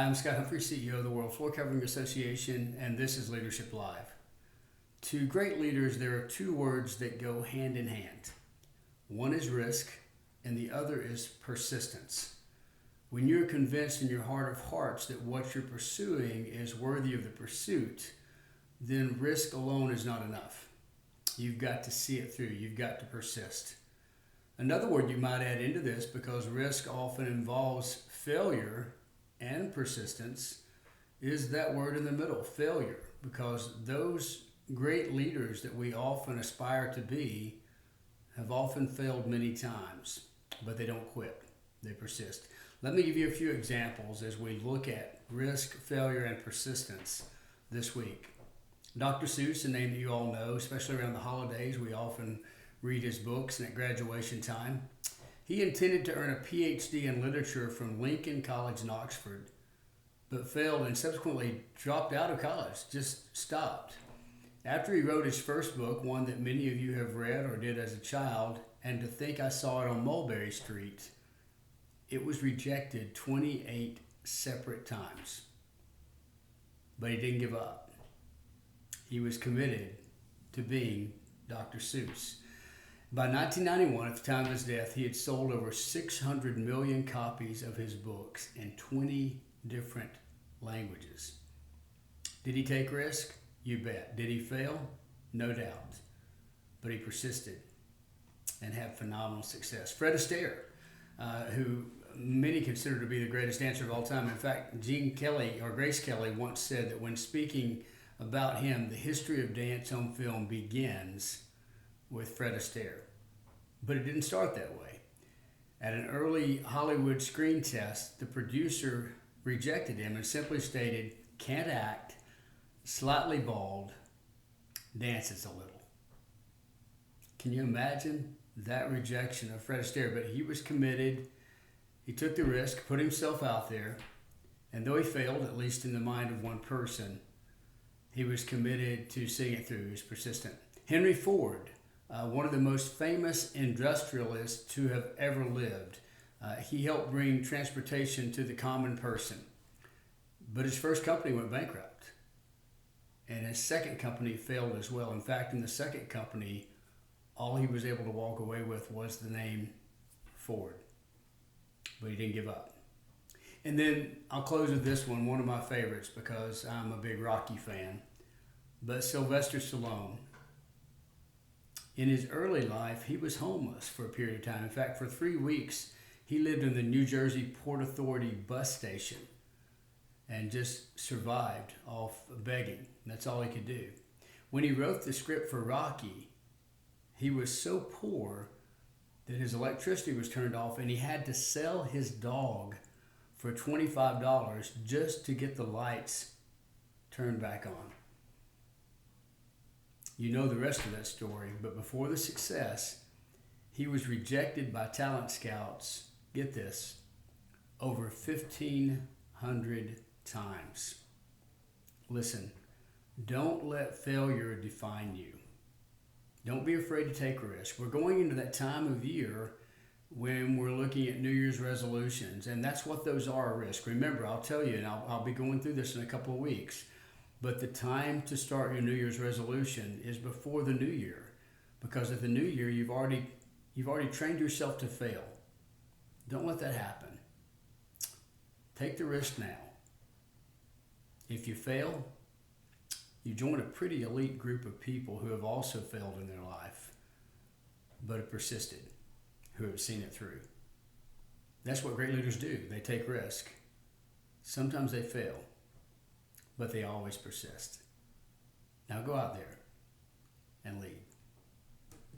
Hi, I'm Scott Humphrey, CEO of the World Floor Covering Association, and this is Leadership Live. To great leaders, there are two words that go hand in hand. One is risk, and the other is persistence. When you're convinced in your heart of hearts that what you're pursuing is worthy of the pursuit, then risk alone is not enough. You've got to see it through. You've got to persist. Another word you might add into this, because risk often involves failure and persistence, is that word in the middle, failure. Because those great leaders that we often aspire to be have often failed many times, but they don't quit. They persist. Let me give you a few examples as we look at risk, failure, and persistence this week. Dr. Seuss, a name that you all know, especially around the holidays, we often read his books and at graduation time. He intended to earn a PhD in literature from Lincoln College in Oxford, but failed and subsequently dropped out of college, just stopped. After he wrote his first book, one that many of you have read or did as a child, And to Think I Saw It on Mulberry Street, it was rejected 28 separate times. But he didn't give up. He was committed to being Dr. Seuss. By 1991, at the time of his death, he had sold over 600 million copies of his books in 20 different languages. Did he take risk? You bet. Did he fail? No doubt. But he persisted and had phenomenal success. Fred Astaire, who many consider to be the greatest dancer of all time. In fact, Grace Kelly once said that when speaking about him, the history of dance on film begins with Fred Astaire. But it didn't start that way. At an early Hollywood screen test, the producer rejected him and simply stated, "Can't act, slightly bald, dances a little." Can you imagine that rejection of Fred Astaire? But he was committed. He took the risk, put himself out there, and though he failed, at least in the mind of one person, he was committed to seeing it through. He was persistent. Henry Ford, one of the most famous industrialists to have ever lived. He helped bring transportation to the common person. But his first company went bankrupt. And his second company failed as well. In fact, in the second company, all he was able to walk away with was the name Ford. But he didn't give up. And then I'll close with this one of my favorites, because I'm a big Rocky fan. But Sylvester Stallone. In his early life, he was homeless for a period of time. In fact, for 3 weeks, he lived in the New Jersey Port Authority bus station and just survived off begging. That's all he could do. When he wrote the script for Rocky, he was so poor that his electricity was turned off and he had to sell his dog for $25 just to get the lights turned back on. You know the rest of that story, but before the success, he was rejected by talent scouts, get this, over 1,500 times. Listen, don't let failure define you. Don't be afraid to take a risk. We're going into that time of year when we're looking at New Year's resolutions, and that's what those are, a risk. Remember, I'll tell you, and I'll be going through this in a couple of weeks, but the time to start your New Year's resolution is before the new year, because at the new year, you've already trained yourself to fail. Don't let that happen. Take the risk now. If you fail, you join a pretty elite group of people who have also failed in their life, but have persisted, who have seen it through. That's what great leaders do. They take risk. Sometimes they fail, but they always persist. Now go out there and lead.